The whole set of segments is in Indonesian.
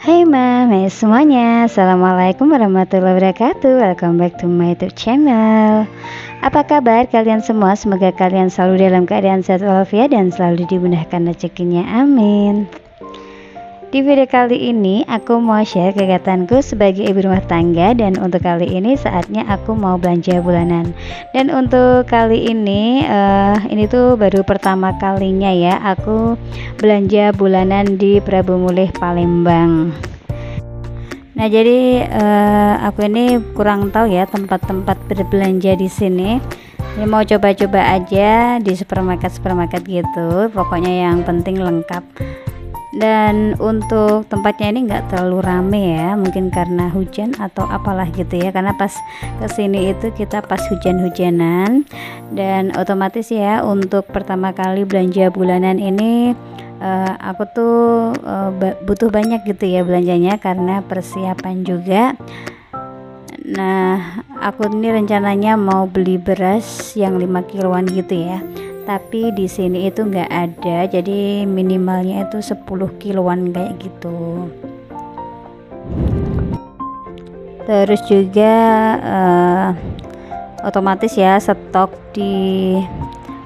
Hai mame semuanya, Assalamualaikum warahmatullahi wabarakatuh. Welcome back to my YouTube channel. Apa kabar kalian semua? Semoga kalian selalu dalam keadaan sehat walafiat dan selalu dimudahkan rezekinya, amin. Di video kali ini aku mau share kegiatanku sebagai ibu rumah tangga, dan untuk kali ini saatnya aku mau belanja bulanan. Dan untuk kali ini tuh baru pertama kalinya ya aku belanja bulanan di Prabu Mulih Palembang. Nah jadi aku ini kurang tahu ya tempat-tempat berbelanja di sini. Ini mau coba-coba aja di supermarket gitu. Pokoknya yang penting lengkap. Dan untuk tempatnya ini enggak terlalu rame ya, mungkin karena hujan atau apalah gitu ya, karena pas kesini itu kita pas hujan-hujanan. Dan otomatis ya untuk pertama kali belanja bulanan ini aku tuh butuh banyak gitu ya belanjanya, karena persiapan juga. Nah aku ini rencananya mau beli beras yang 5 kiloan gitu ya, tapi di sini itu nggak ada, jadi minimalnya itu 10 kiloan kayak gitu. Terus juga otomatis ya stok di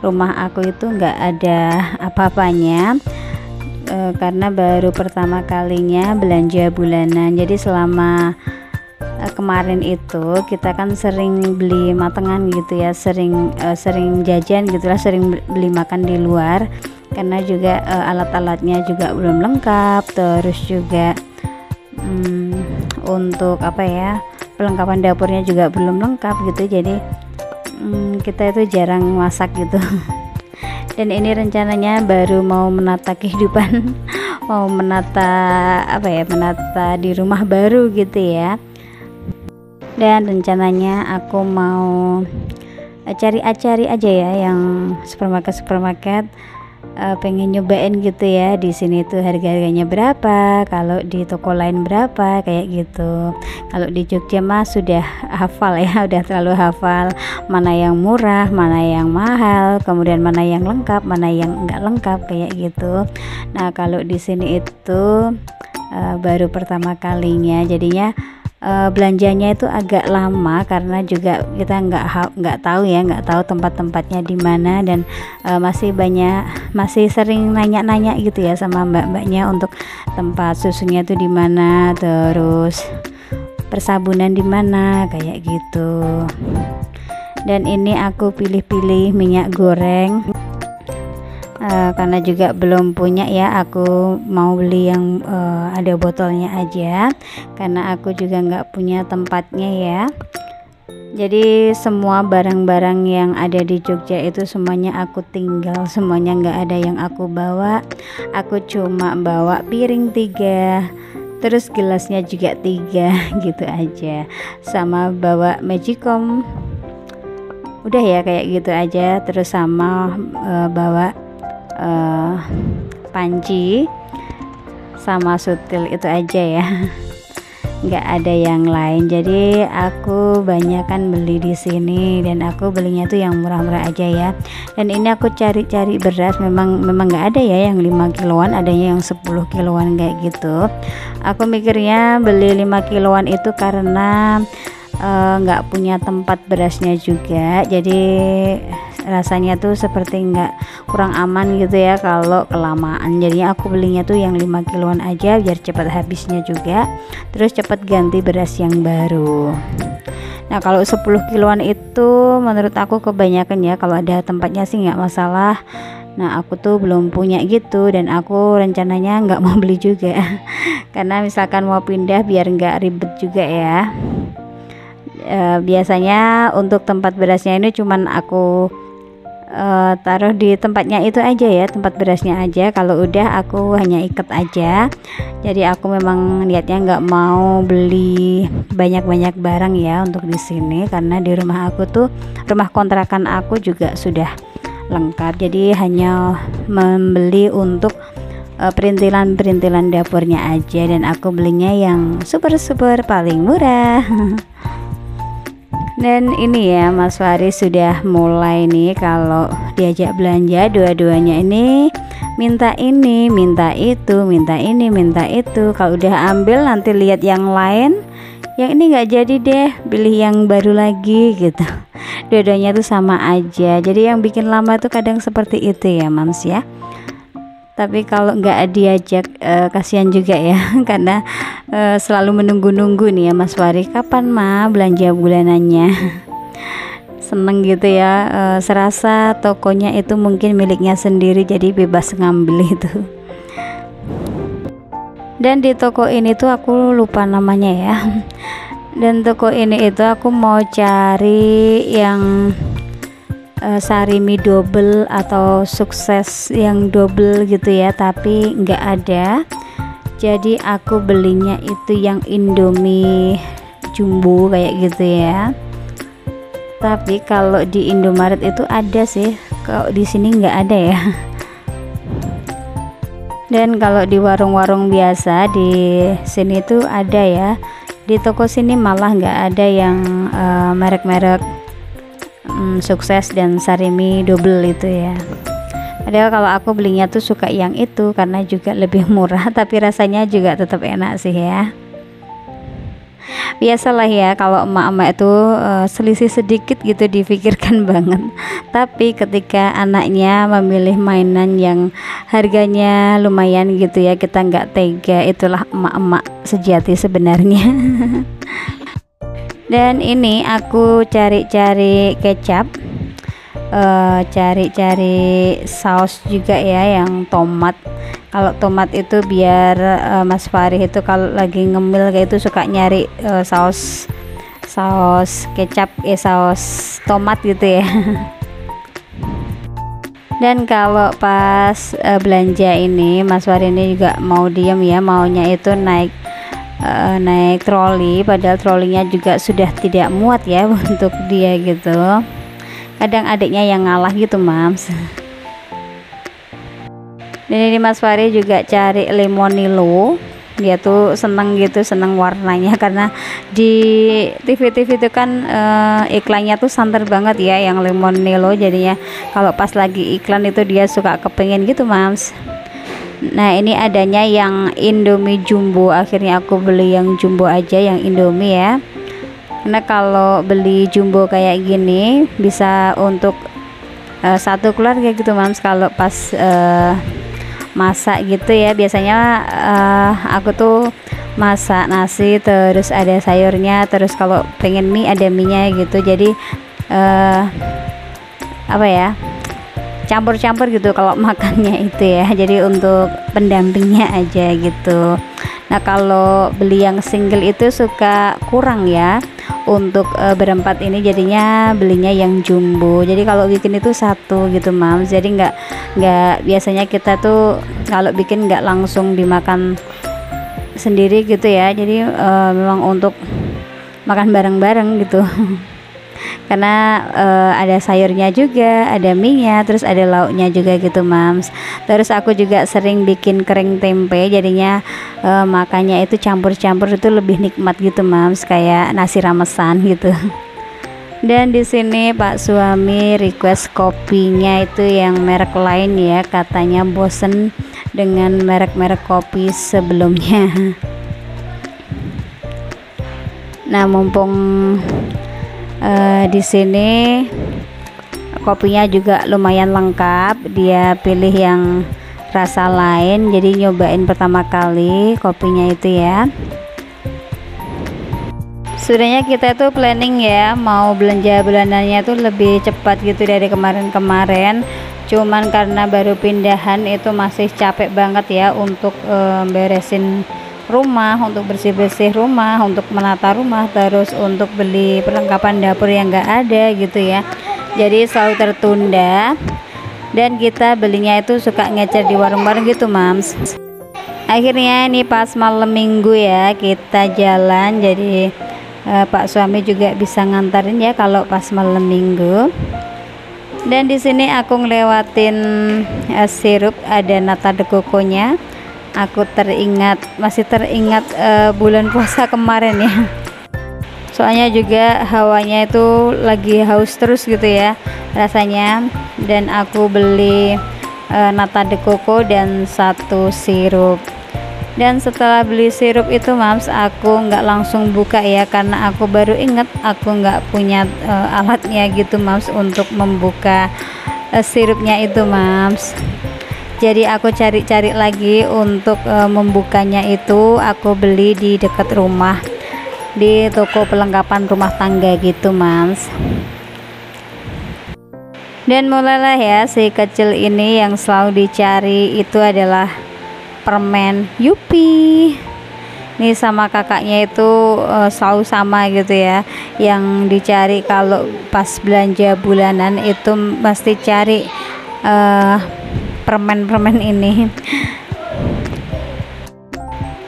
rumah aku itu nggak ada apa-apanya, karena baru pertama kalinya belanja bulanan. Jadi selama kemarin itu kita kan sering beli matengan gitu ya, sering jajan gitulah, sering beli makan di luar, karena juga alat-alatnya juga belum lengkap. Terus juga untuk apa ya, perlengkapan dapurnya juga belum lengkap gitu, jadi kita itu jarang masak gitu. Dan ini rencananya baru mau menata kehidupan mau menata di rumah baru gitu ya. Dan rencananya aku mau cari aja ya yang supermarket, pengen nyobain gitu ya di sini tuh harga-harganya berapa, kalau di toko lain berapa kayak gitu. Kalau di Jogja mah sudah hafal ya, udah terlalu hafal mana yang murah, mana yang mahal, kemudian mana yang lengkap, mana yang enggak lengkap kayak gitu. Nah kalau di sini itu baru pertama kalinya, jadinya belanjanya itu agak lama, karena juga kita nggak tahu tempat-tempatnya di mana, dan masih sering nanya-nanya gitu ya sama mbak-mbaknya untuk tempat susunya itu di mana, terus persabunan di mana kayak gitu. Dan ini aku pilih-pilih minyak goreng karena juga belum punya ya, aku mau beli yang ada botolnya aja, karena aku juga nggak punya tempatnya ya. Jadi semua barang-barang yang ada di Jogja itu semuanya aku tinggal, semuanya nggak ada yang aku bawa. Aku cuma bawa piring 3, terus gelasnya juga 3 gitu aja, sama bawa magicom, udah ya kayak gitu aja. Terus sama bawa panci sama sutil, itu aja ya, nggak ada yang lain. Jadi aku banyakan beli di sini, dan aku belinya tuh yang murah-murah aja ya. Dan ini aku cari-cari beras, memang nggak ada ya yang 5 kiloan, adanya yang 10 kiloan kayak gitu. Aku mikirnya beli 5 kiloan itu karena nggak punya tempat berasnya juga, jadi rasanya tuh seperti kurang aman gitu ya kalau kelamaan. Jadinya aku belinya tuh yang 5 kiloan aja biar cepat habisnya juga, terus cepat ganti beras yang baru. Nah kalau 10 kiloan itu menurut aku kebanyakan ya, kalau ada tempatnya sih nggak masalah. Nah aku tuh belum punya gitu, dan aku rencananya nggak mau beli juga karena misalkan mau pindah biar nggak ribet juga ya. Biasanya untuk tempat berasnya ini cuman aku taruh di tempatnya itu aja ya, tempat berasnya aja. Kalau udah aku hanya ikat aja. Jadi aku memang niatnya nggak mau beli banyak-banyak barang ya untuk di sini, karena di rumah aku tuh, rumah kontrakan aku juga sudah lengkap. Jadi hanya membeli untuk perintilan dapurnya aja, dan aku belinya yang super paling murah. Dan ini ya Mas Faris sudah mulai nih kalau diajak belanja, dua-duanya ini minta ini, minta itu, minta ini, minta itu. Kalau udah ambil nanti lihat yang lain, yang ini nggak jadi deh, pilih yang baru lagi gitu. Dua-duanya tuh sama aja. Jadi yang bikin lama tuh kadang seperti itu ya Mams ya. Tapi kalau nggak diajak kasihan juga ya karena selalu menunggu-nunggu nih ya Mas Fahri, kapan Ma belanja bulanannya. Seneng gitu ya, serasa tokonya itu mungkin miliknya sendiri, jadi bebas ngambil itu. Dan di toko ini tuh aku lupa namanya ya. Dan toko ini itu aku mau cari yang sarimi double atau sukses yang double gitu ya, tapi nggak ada. Jadi aku belinya itu yang Indomie jumbo kayak gitu ya. Tapi kalau di Indomaret itu ada sih, kalau di sini nggak ada ya. Dan kalau di warung-warung biasa di sini tuh ada ya. Di toko sini malah nggak ada yang merek-merek sukses dan sarimi double itu ya. Padahal kalau aku belinya tuh suka yang itu karena juga lebih murah, tapi rasanya juga tetap enak sih ya. Biasalah ya kalau emak-emak itu selisih sedikit gitu difikirkan banget. Tapi ketika anaknya memilih mainan yang harganya lumayan gitu ya, kita nggak tega. Itulah emak-emak sejati sebenarnya. Dan ini aku cari-cari kecap, cari-cari saus juga ya yang tomat. Kalau tomat itu biar Mas Fahri itu kalau lagi ngemil kayak itu suka nyari saus kecap, saus tomat gitu ya. Dan kalau pas belanja ini Mas Fahri ini juga mau diem ya, maunya itu naik troli, padahal trolinya juga sudah tidak muat ya untuk dia gitu. Kadang adiknya yang ngalah gitu Mams. Dan ini Mas Fahri juga cari lemonilo, dia tuh seneng gitu, seneng warnanya karena di TV-TV itu kan iklannya tuh santer banget ya yang lemonilo, jadinya kalau pas lagi iklan itu dia suka kepengen gitu Mams. Nah ini adanya yang Indomie jumbo, akhirnya aku beli yang jumbo aja, yang Indomie ya. Karena kalau beli jumbo kayak gini bisa untuk satu keluarga gitu Mams. Kalau pas masak gitu ya, biasanya aku tuh masak nasi terus ada sayurnya, terus kalau pengen mie ada mie nya gitu. Jadi apa ya, campur-campur gitu kalau makannya itu ya, jadi untuk pendampingnya aja gitu. Nah kalau beli yang single itu suka kurang ya untuk berempat ini, jadinya belinya yang jumbo. Jadi kalau bikin itu satu gitu Mams, jadi nggak biasanya kita tuh kalau bikin nggak langsung dimakan sendiri gitu ya, jadi memang untuk makan bareng-bareng gitu. Karena ada sayurnya juga, ada mie-nya, terus ada lauknya juga gitu Mams. Terus aku juga sering bikin kering tempe, jadinya makannya itu campur-campur itu lebih nikmat gitu Mams, kayak nasi ramesan gitu. Dan di sini Pak suami request kopinya itu yang merek lain ya, katanya bosen dengan merek-merek kopi sebelumnya. Nah mumpung di sini kopinya juga lumayan lengkap, dia pilih yang rasa lain, jadi nyobain pertama kali kopinya itu ya. Sebenarnya kita tuh planning ya mau belanja bulanannya tuh lebih cepat gitu dari kemarin-kemarin, cuman karena baru pindahan itu masih capek banget ya untuk beresin rumah, untuk bersih-bersih rumah, untuk menata rumah, terus untuk beli perlengkapan dapur yang enggak ada gitu ya. Jadi selalu tertunda, dan kita belinya itu suka ngecer di warung-warung gitu Mams. Akhirnya ini pas malam minggu ya kita jalan, jadi Pak suami juga bisa ngantarin ya kalau pas malam minggu. Dan di sini aku ngelewatin sirup, ada nata de coco-nya. Aku masih teringat bulan puasa kemarin ya. Soalnya juga hawanya itu lagi haus terus gitu ya rasanya. Dan aku beli nata de coco dan 1 sirup. Dan setelah beli sirup itu mams, aku nggak langsung buka ya, karena aku baru inget aku nggak punya alatnya gitu mams untuk membuka sirupnya itu mams. Jadi aku cari-cari lagi untuk membukanya itu. Aku beli di dekat rumah, di toko perlengkapan rumah tangga gitu mams. Dan mulailah ya si kecil ini yang selalu dicari itu adalah permen Yupi. Ini sama kakaknya itu selalu sama gitu ya, yang dicari kalau pas belanja bulanan itu mesti cari permen-permen ini.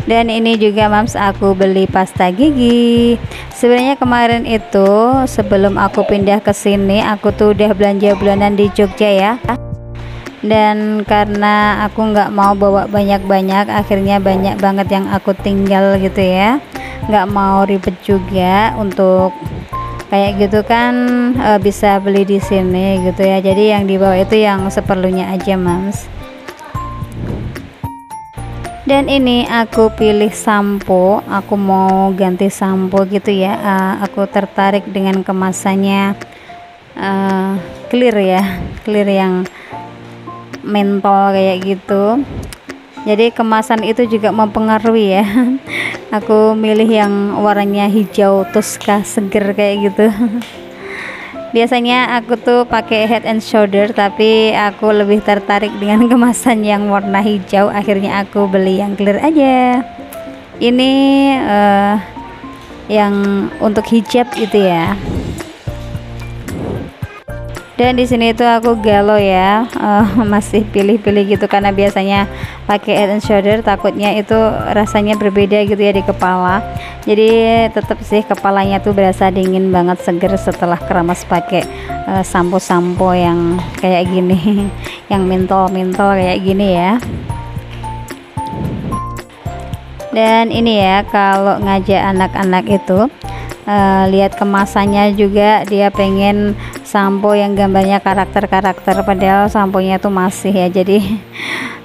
Dan ini juga mams aku beli pasta gigi. Sebenarnya kemarin itu sebelum aku pindah ke sini, aku tuh udah belanja bulanan di Jogja ya. Dan karena aku nggak mau bawa banyak-banyak, akhirnya banyak banget yang aku tinggal gitu ya. Nggak mau ribet juga untuk kayak gitu kan, bisa beli di sini gitu ya. Jadi yang dibawa itu yang seperlunya aja mams. Dan ini aku pilih sampo, aku mau ganti sampo gitu ya. Aku tertarik dengan kemasannya clear ya, clear yang mentol kayak gitu. Jadi kemasan itu juga mempengaruhi ya. Aku milih yang warnanya hijau Tosca seger kayak gitu. Biasanya aku tuh pakai Head and Shoulder, tapi aku lebih tertarik dengan kemasan yang warna hijau. Akhirnya aku beli yang clear aja. Ini yang untuk hijab gitu ya. Dan di sini tuh aku galau ya, masih pilih-pilih gitu, karena biasanya pakai Head and Shoulder takutnya itu rasanya berbeda gitu ya di kepala. Jadi tetap sih kepalanya tuh berasa dingin banget, seger setelah keramas pakai sampo-sampo yang kayak gini, yang mentol-mentol kayak gini ya. Dan ini ya, kalau ngajak anak-anak itu lihat kemasannya juga, dia pengen sampo yang gambarnya karakter-karakter, padahal samponya itu masih ya. Jadi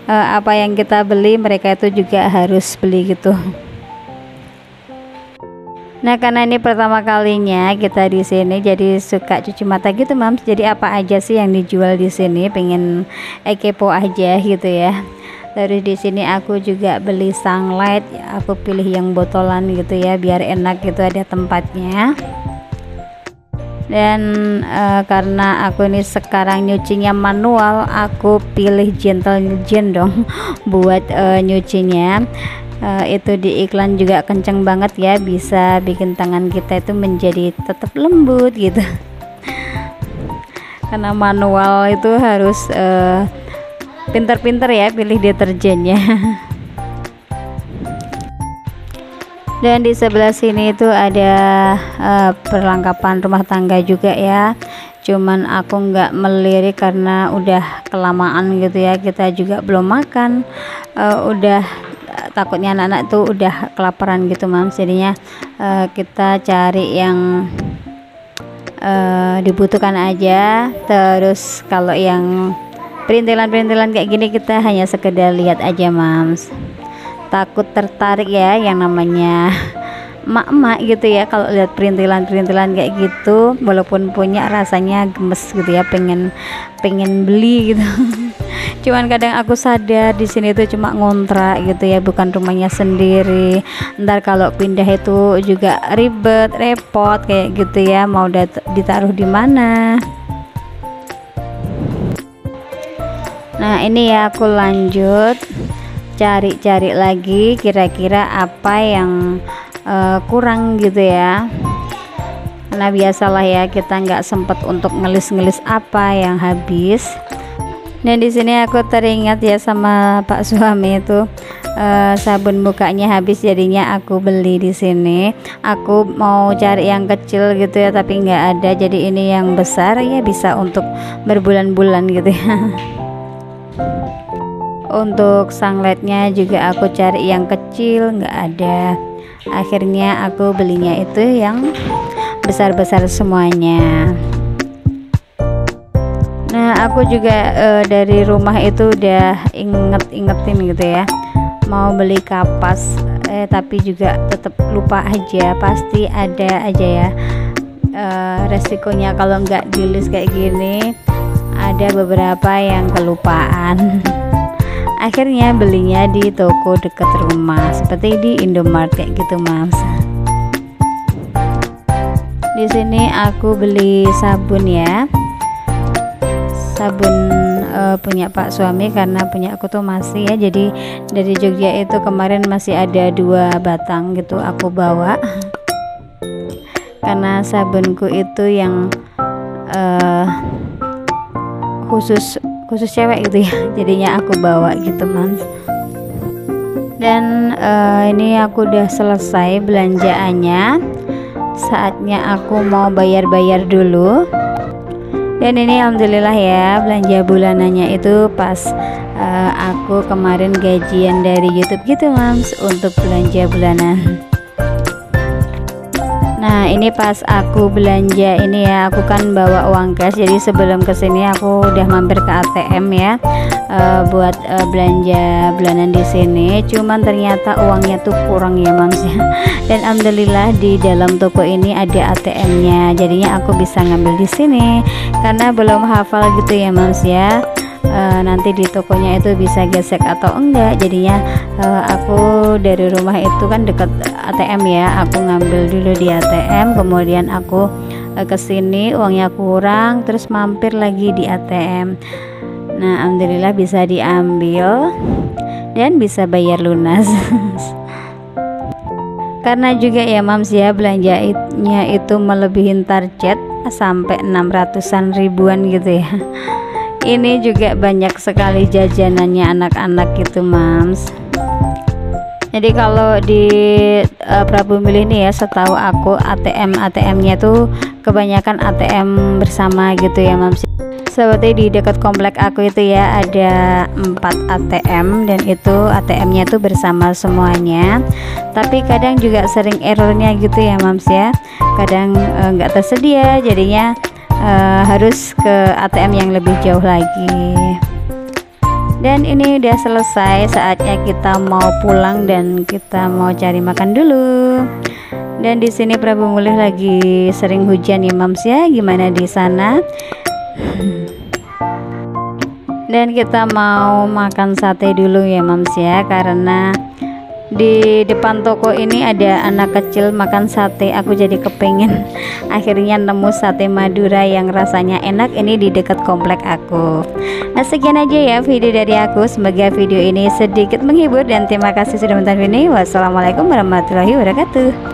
apa yang kita beli mereka itu juga harus beli gitu. Nah, karena ini pertama kalinya kita di sini, jadi suka cuci mata gitu mams. Jadi apa aja sih yang dijual di sini, pengen kepo aja gitu ya. Dari di sini aku juga beli sunlight, aku pilih yang botolan gitu ya, biar enak gitu, ada tempatnya. Dan karena aku ini sekarang nyucinya manual, aku pilih Gentle Gen dong buat nyucinya. Itu di iklan juga kenceng banget ya, bisa bikin tangan kita itu menjadi tetap lembut gitu. Karena manual itu harus pinter-pinter ya pilih deterjennya. Dan di sebelah sini itu ada perlengkapan rumah tangga juga ya, cuman aku nggak melirik karena udah kelamaan gitu ya, kita juga belum makan, udah takutnya anak-anak tuh udah kelaparan gitu mams. Jadinya kita cari yang dibutuhkan aja. Terus kalau yang perintilan-perintilan kayak gini kita hanya sekedar lihat aja mams. Takut tertarik ya, yang namanya emak-emak gitu ya, kalau lihat perintilan-perintilan kayak gitu, walaupun punya rasanya gemes gitu ya, pengen beli gitu. Cuman kadang aku sadar di sini tuh cuma ngontrak gitu ya, bukan rumahnya sendiri. Ntar kalau pindah itu juga ribet, repot kayak gitu ya, mau ditaruh di mana. Nah, ini ya aku lanjut cari-cari lagi kira-kira apa yang kurang gitu ya, karena biasalah ya kita nggak sempet untuk ngelis-ngelis apa yang habis. Dan di sini aku teringat ya sama Pak suami itu, sabun mukanya habis, jadinya aku beli di sini. Aku mau cari yang kecil gitu ya, tapi nggak ada, jadi ini yang besar ya, bisa untuk berbulan-bulan gitu ya. Untuk sunlightnya juga aku cari yang kecil, nggak ada. Akhirnya aku belinya itu yang besar-besar semuanya. Nah, aku juga dari rumah itu udah ingetin gitu ya, mau beli kapas, tapi juga tetap lupa aja. Pasti ada aja ya resikonya kalau nggak di list kayak gini, ada beberapa yang kelupaan. Akhirnya belinya di toko dekat rumah seperti di Indomart kayak gitu, Mams. Di sini aku beli sabun ya, sabun punya Pak suami, karena punya aku tuh masih ya. Jadi dari Jogja itu kemarin masih ada 2 batang gitu aku bawa, karena sabunku itu yang khusus cewek gitu ya, jadinya aku bawa gitu, Mams. Dan ini aku udah selesai belanjaannya, saatnya aku mau bayar dulu. Dan ini alhamdulillah ya, belanja bulanannya itu pas aku kemarin gajian dari YouTube gitu, Mams, untuk belanja bulanan. Nah ini pas aku belanja ini ya, aku kan bawa uang cash, jadi sebelum kesini aku udah mampir ke ATM ya, buat belanja bulanan di sini. Cuman ternyata uangnya tuh kurang ya, Mams ya. Dan alhamdulillah di dalam toko ini ada ATM-nya, jadinya aku bisa ngambil di sini. Karena belum hafal gitu ya, Mams ya, nanti di tokonya itu bisa gesek atau enggak, jadinya aku dari rumah itu kan deket ATM ya, aku ngambil dulu di ATM, kemudian aku kesini uangnya kurang, terus mampir lagi di ATM. Nah alhamdulillah bisa diambil dan bisa bayar lunas. Karena juga ya, Mams ya, belanjanya itu melebihin target sampai 600-an ribuan gitu ya. Ini juga banyak sekali jajanannya anak-anak gitu, Mams. Jadi kalau di Prabu Milih nih ya, setahu aku ATM-nya tuh kebanyakan ATM bersama gitu ya, Mams. Seperti di dekat komplek aku itu ya, ada 4 ATM dan itu ATM-nya tuh bersama semuanya. Tapi kadang juga sering errornya gitu ya, Mams ya. Kadang nggak tersedia, jadinya harus ke ATM yang lebih jauh lagi. Dan ini udah selesai, saatnya kita mau pulang dan kita mau cari makan dulu. Dan di sini Prabu Mulih lagi sering hujan ya, Mams ya. Gimana di sana? Dan kita mau makan sate dulu ya, Mams ya, karena di depan toko ini ada anak kecil makan sate, aku jadi kepengen. Akhirnya nemu sate Madura yang rasanya enak ini di dekat komplek aku. Nah sekian aja ya video dari aku, semoga video ini sedikit menghibur dan terima kasih sudah menonton ini. Wassalamualaikum warahmatullahi wabarakatuh.